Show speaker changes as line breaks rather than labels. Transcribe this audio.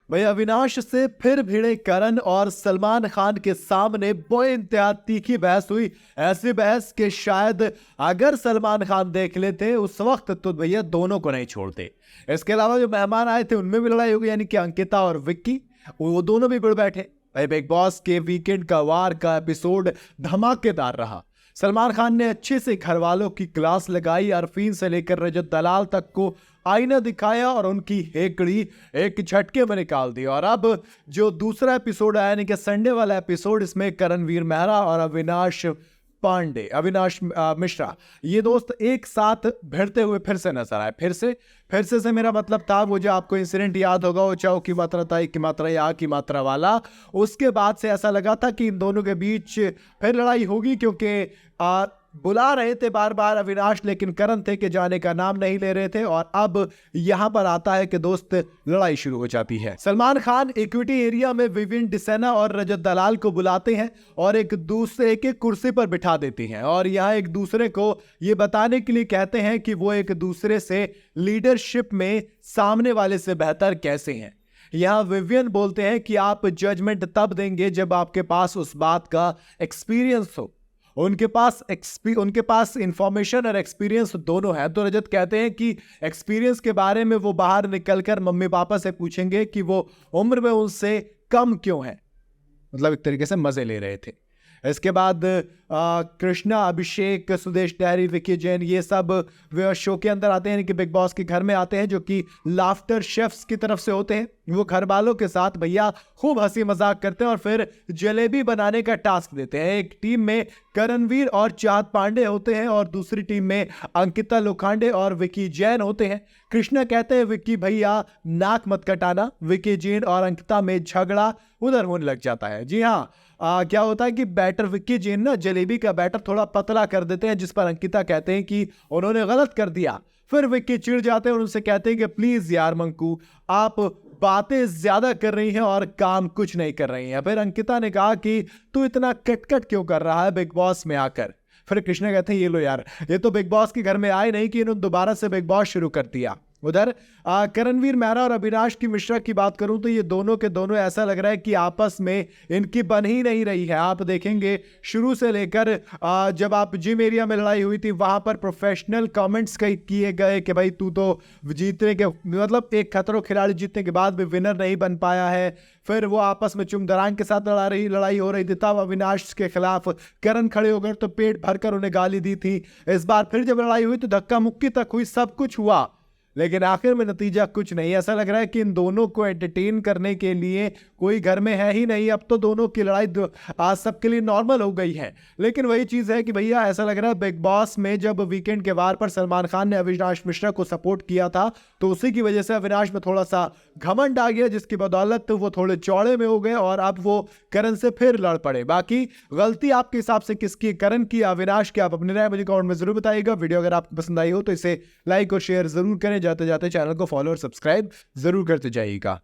भाई अविनाश से फिर भिड़े करण और सलमान खान के सामने बेइंतहा तीखी बहस हुई। ऐसी बहस के शायद अगर सलमान खान देख लेते उस वक्त तो भैया दोनों को नहीं छोड़ते। इसके अलावा जो मेहमान आए थे उनमें भी लड़ाई हो गई, यानी कि अंकिता और विक्की, वो दोनों भी भिड़ बैठे। भाई बिग बॉस के वीकेंड का वार का एपिसोड धमाकेदार रहा। सलमान खान ने अच्छे से घर वालों की क्लास लगाई, अरफीन से लेकर रजत दलाल तक को आईना दिखाया और उनकी हेकड़ी एक झटके में निकाल दी। और अब जो दूसरा एपिसोड आया, यानी कि संडे वाला एपिसोड, इसमें करणवीर मेहरा और अविनाश मिश्रा, ये दोस्त एक साथ भिड़ते हुए फिर से नजर आए। फिर से मेरा मतलब था वो जो आपको इंसिडेंट याद होगा, वो चाउ की मात्रा ताई की मात्रा या की मात्रा वाला। उसके बाद से ऐसा लगा था कि इन दोनों के बीच फिर लड़ाई होगी, क्योंकि बुला रहे थे बार बार अविनाश, लेकिन करण थे कि जाने का नाम नहीं ले रहे थे। और अब यहां पर आता है कि दोस्त लड़ाई शुरू हो जाती है। सलमान खान इक्विटी एरिया में विविन डिसेना और रजत दलाल को बुलाते हैं और एक दूसरे के कुर्सी पर बिठा देते हैं और यहां एक दूसरे को ये बताने के लिए कहते हैं कि वो एक दूसरे से लीडरशिप में सामने वाले से बेहतर कैसे हैं। यहां विवियन बोलते हैं कि आप जजमेंट तब देंगे जब आपके पास उस बात का एक्सपीरियंस हो। उनके पास इंफॉर्मेशन और एक्सपीरियंस दोनों है। तो रजत कहते हैं कि एक्सपीरियंस के बारे में वो बाहर निकलकर मम्मी पापा से पूछेंगे कि वो उम्र में उनसे कम क्यों है। मतलब एक तरीके से मजे ले रहे थे। इसके बाद कृष्णा, अभिषेक, सुदेश डैरी, विकी जैन, ये सब शो के अंदर आते हैं कि बिग बॉस के घर में आते हैं, जो कि लाफ्टर शेफ्स की तरफ से होते हैं। वो घर वालों के साथ भैया खूब हंसी मजाक करते हैं और फिर जलेबी बनाने का टास्क देते हैं। एक टीम में करणवीर और चाहत पांडे होते हैं और दूसरी टीम में अंकिता लोखंडे और विकी जैन होते हैं। कृष्णा कहते हैं विक्की भैया नाक मत कटाना। विकी जैन और अंकिता में झगड़ा उधर होने लग जाता है। जी हाँ, क्या होता है कि बैटर विक्की जैन ना जलेबी का बैटर थोड़ा पतला कर देते हैं, जिस पर अंकिता कहते हैं कि उन्होंने गलत कर दिया। फिर विक्की चिढ़ जाते हैं और उनसे कहते हैं कि प्लीज यार मंकू, आप बातें ज्यादा कर रही हैं और काम कुछ नहीं कर रही हैं। फिर अंकिता ने कहा कि तू इतना कटकट क्यों कर रहा है बिग बॉस में आकर। फिर कृष्णा कहते हैं ये लो यार, ये तो बिग बॉस के घर में आए नहीं कि इन्होंने दोबारा से बिग बॉस शुरू कर दिया। उधर करणवीर मेहरा और अविनाश की मिश्रा की बात करूं तो ये दोनों के दोनों ऐसा लग रहा है कि आपस में इनकी बन ही नहीं रही है। आप देखेंगे शुरू से लेकर जब आप जिम एरिया में लड़ाई हुई थी, वहां पर प्रोफेशनल कमेंट्स किए गए कि भाई तू तो जीतने के मतलब एक खतरों खिलाड़ी जीतने के बाद भी विनर नहीं बन पाया है। फिर वो आपस में चुमदरांग के साथ लड़ाई हो रही थी, तब अविनाश के खिलाफ करण खड़े हो गए तो पेट भरकर उन्हें गाली दी थी। इस बार फिर जब लड़ाई हुई तो धक्का मुक्की तक हुई, सब कुछ हुआ, लेकिन आखिर में नतीजा कुछ नहीं। ऐसा लग रहा है कि इन दोनों को एंटरटेन करने के लिए कोई घर में है ही नहीं। अब तो दोनों की लड़ाई आज सबके लिए नॉर्मल हो गई है। लेकिन वही चीज़ है कि भैया ऐसा लग रहा है बिग बॉस में जब वीकेंड के वार पर सलमान खान ने अविनाश मिश्रा को सपोर्ट किया था, तो उसी की वजह से अविनाश में थोड़ा सा घमंड आ गया, जिसकी बदौलत तो वो थोड़े चौड़े में हो गए और अब वो करण से फिर लड़ पड़े। बाकी गलती आपके हिसाब से किसकी, करण की, अविनाश की? आप अपनी राय मुझे कमेंट में जरूर बताइएगा। वीडियो अगर आपको पसंद आई हो तो इसे लाइक और शेयर जरूर करें। जाते जाते चैनल को फॉलो और सब्सक्राइब जरूर करते जाइएगा।